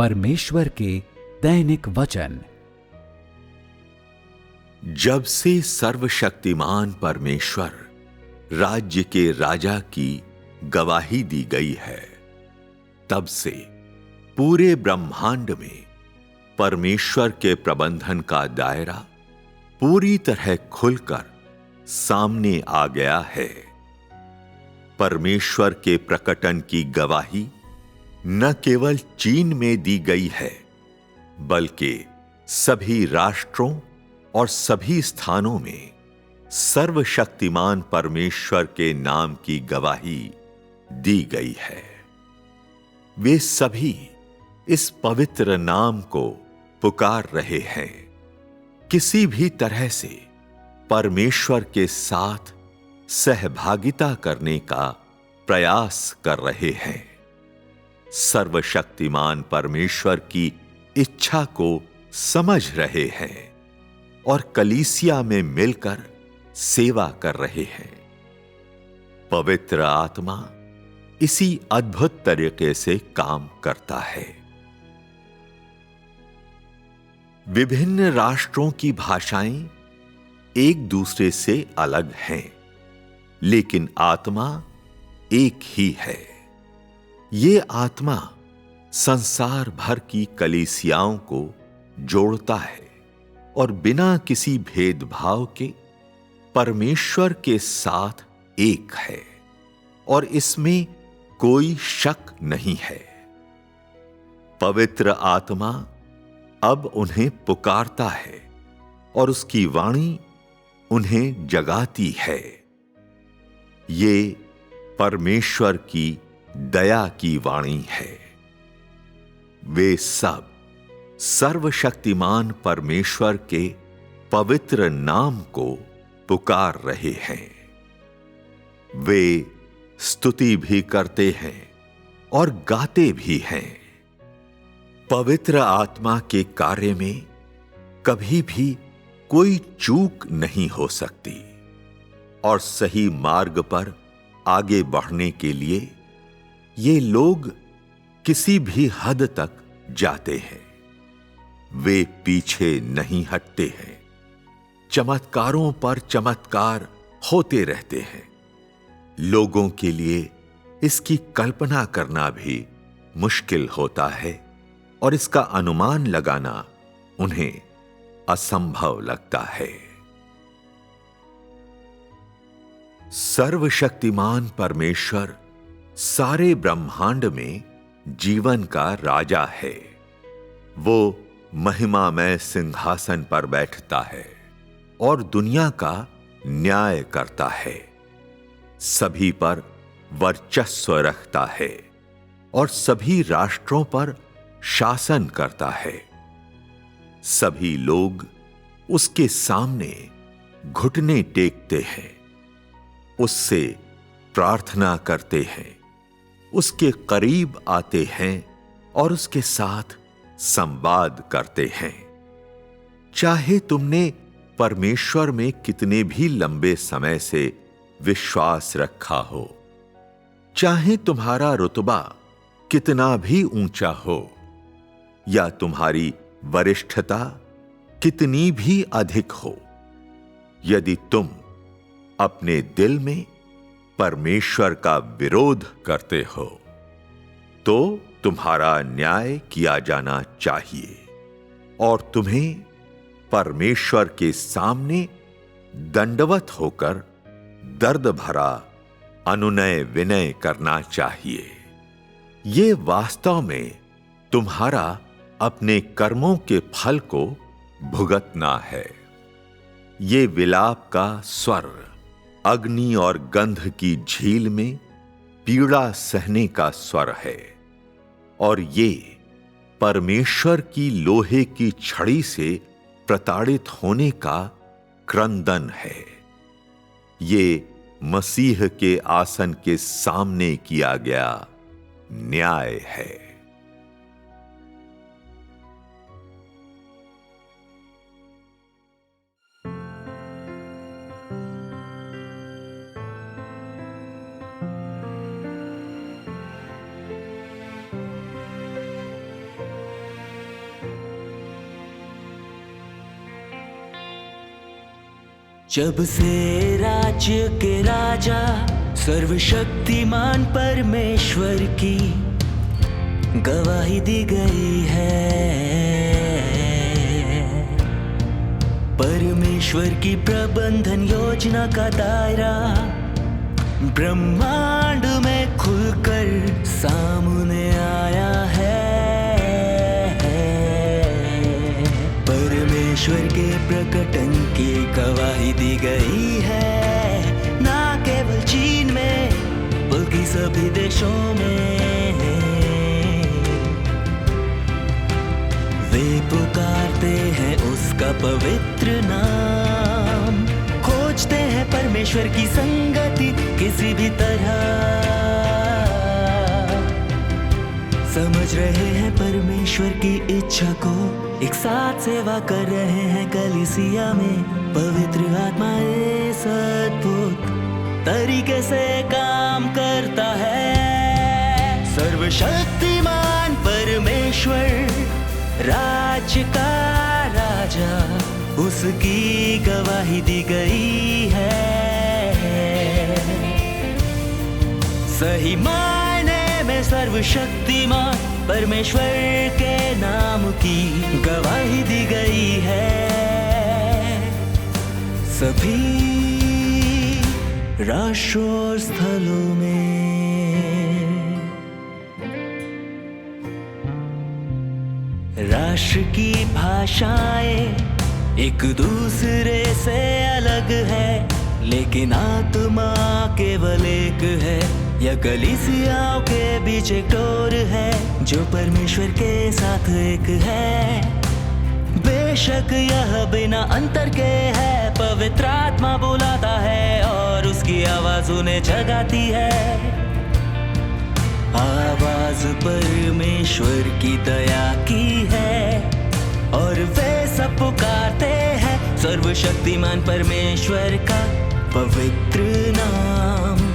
परमेश्वर के दैनिक वचन। जब से सर्वशक्तिमान परमेश्वर राज्य के राजा की गवाही दी गई है, तब से पूरे ब्रह्मांड में परमेश्वर के प्रबंधन का दायरा पूरी तरह खुलकर सामने आ गया है। परमेश्वर के प्रकटन की गवाही न केवल चीन में दी गई है, बल्कि सभी राष्ट्रों और सभी स्थानों में सर्वशक्तिमान परमेश्वर के नाम की गवाही दी गई है। वे सभी इस पवित्र नाम को पुकार रहे हैं, किसी भी तरह से परमेश्वर के साथ सहभागिता करने का प्रयास कर रहे हैं। सर्वशक्तिमान परमेश्वर की इच्छा को समझ रहे हैं और कलीसिया में मिलकर सेवा कर रहे हैं। पवित्र आत्मा इसी अद्भुत तरीके से काम करता है। विभिन्न राष्ट्रों की भाषाएं एक दूसरे से अलग हैं, लेकिन आत्मा एक ही है। ये आत्मा संसार भर की कलीसियाओं को जोड़ता है और बिना किसी भेदभाव के परमेश्वर के साथ एक है, और इसमें कोई शक नहीं है। पवित्र आत्मा अब उन्हें पुकारता है और उसकी वाणी उन्हें जगाती है। ये परमेश्वर की दया की वाणी है। वे सब सर्वशक्तिमान परमेश्वर के पवित्र नाम को पुकार रहे हैं। वे स्तुति भी करते हैं और गाते भी हैं। पवित्र आत्मा के कार्य में कभी भी कोई चूक नहीं हो सकती, और सही मार्ग पर आगे बढ़ने के लिए ये लोग किसी भी हद तक जाते हैं। वे पीछे नहीं हटते हैं। चमत्कारों पर चमत्कार होते रहते हैं। लोगों के लिए इसकी कल्पना करना भी मुश्किल होता है और इसका अनुमान लगाना उन्हें असंभव लगता है। सर्वशक्तिमान परमेश्वर सारे ब्रह्मांड में जीवन का राजा है। वो महिमामय सिंहासन पर बैठता है और दुनिया का न्याय करता है। सभी पर वर्चस्व रखता है और सभी राष्ट्रों पर शासन करता है। सभी लोग उसके सामने घुटने टेकते हैं, उससे प्रार्थना करते हैं, उसके करीब आते हैं और उसके साथ संवाद करते हैं। चाहे तुमने परमेश्वर में कितने भी लंबे समय से विश्वास रखा हो, चाहे तुम्हारा रुतबा कितना भी ऊंचा हो, या तुम्हारी वरिष्ठता कितनी भी अधिक हो, यदि तुम अपने दिल में परमेश्वर का विरोध करते हो, तो तुम्हारा न्याय किया जाना चाहिए और तुम्हें परमेश्वर के सामने दंडवत होकर दर्द भरा अनुनय विनय करना चाहिए। ये वास्तव में तुम्हारा अपने कर्मों के फल को भुगतना है। ये विलाप का स्वर अग्नि और गंध की झील में पीड़ा सहने का स्वर है, और ये परमेश्वर की लोहे की छड़ी से प्रताड़ित होने का क्रंदन है। ये मसीह के आसन के सामने किया गया न्याय है। जब से राज्य के राजा सर्वशक्तिमान परमेश्वर की गवाही दी गई है, परमेश्वर की प्रबंधन योजना का दायरा ब्रह्मांड में खुलकर सामने आया है। परमेश्वर के प्रकटन की गवाही दी गई है, ना केवल चीन में बल्कि सभी देशों में। वे पुकारते हैं उसका पवित्र नाम, खोजते हैं परमेश्वर की संगति किसी भी तरह, समझ रहे हैं परमेश्वर की इच्छा को, एक साथ सेवा कर रहे हैं कलीसिया में। पवित्र आत्मा इस अद्भुत तरीके से काम करता है। सर्वशक्तिमान परमेश्वर राज्य का राजा, उसकी गवाही दी गई है। सही मायने में सर्वशक्तिमान परमेश्वर के नाम की गवाही दी गई है। सभी राष्ट्रों और स्थलों में राष्ट्र की भाषाएं एक दूसरे से अलग है, लेकिन आत्मा केवल एक है। यह कलीसियाओं के बीच एक डोर है जो परमेश्वर के साथ एक है। बेशक यह बिना अंतर के है, पवित्र आत्मा बुलाता है और उसकी आवाज उन्हें जगाती है। आवाज परमेश्वर की दया की है और वे सब पुकारते हैं सर्वशक्तिमान परमेश्वर का पवित्र नाम।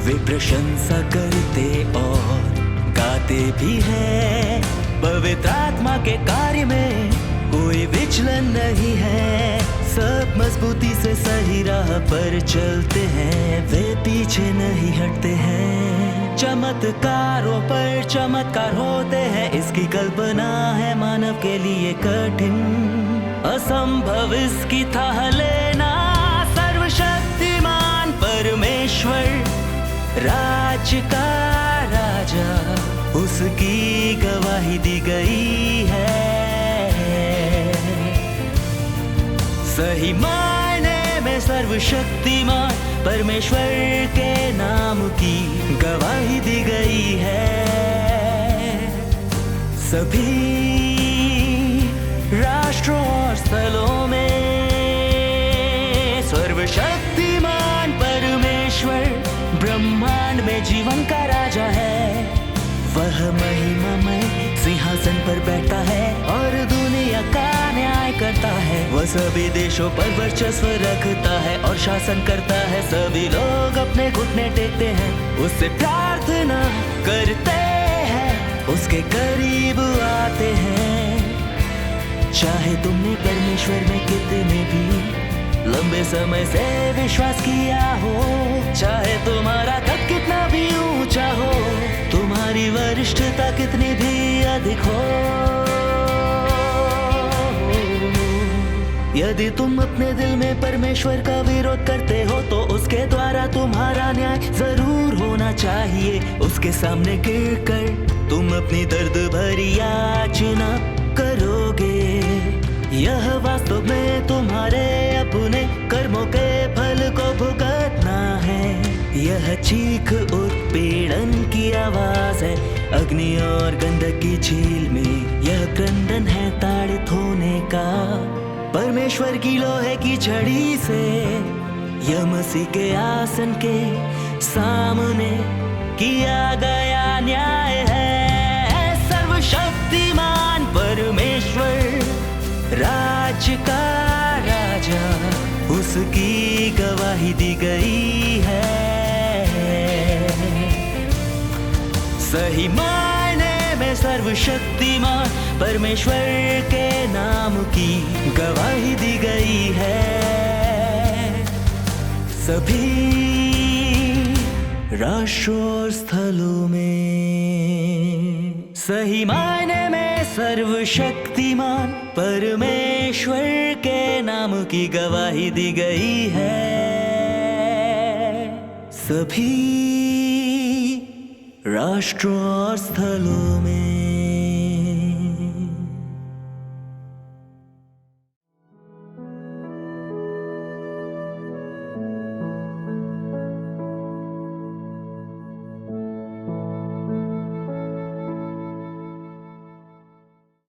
वे प्रशंसा करते और गाते भी हैं। पवित्र आत्मा के कार्य में कोई विचलन नहीं है। सब मजबूती से सही राह पर चलते हैं, वे पीछे नहीं हटते हैं। चमत्कारों पर चमत्कार होते हैं, इसकी कल्पना है मानव के लिए कठिन। असंभव इसकी थाह लेना। सर्वशक्तिमान परमेश्वर राज्य का राजा, उसकी गवाही दी गई है। सही मायने में सर्वशक्तिमान परमेश्वर के नाम की गवाही दी गई है। सभी राष्ट्रों और स्थलों में सर्वशक्तिमान परमेश्वर ब्रह्मांड में जीवन का राजा है। वह महिमामय सिंहासन पर बैठता है और दुनिया का न्याय करता है। वह सभी देशों पर वर्चस्व रखता है और शासन करता है। सभी लोग अपने घुटने टेकते हैं, उससे प्रार्थना करते हैं, उसके करीब आते हैं। चाहे तुमने परमेश्वर में कितने भी लंबे समय से विश्वास किया हो, चाहे तुम्हारा कद कितना भी ऊंचा हो, तुम्हारी वरिष्ठता कितनी भी अधिक हो, यदि तुम अपने दिल में परमेश्वर का विरोध करते हो तो उसके द्वारा तुम्हारा न्याय जरूर होना चाहिए। उसके सामने गिरकर तुम अपनी दर्द भरी याचना करोगे। यह वास्तव में तुम्हारे अपने कर्मों के फल को भुगतना है। यह चीख उत्पीड़न की आवाज है, अग्नि और गंधक की झील में यह क्रंदन है ताड़ित होने का। परमेश्वर की लोहे की छड़ी से यह मसीह के आसन के सामने किया गया न्याय है। सर्वशक्तिमान परमेश्वर राज्य का राजा, उसकी गवाही दी गई है। सही मायने में सर्वशक्तिमान परमेश्वर के नाम की गवाही दी गई है। सभी राष्ट्रों और स्थलों में सही मायने में सर्वशक्तिमान परमेश्वर के नाम की गवाही दी गई है। सभी राष्ट्रों और स्थलों में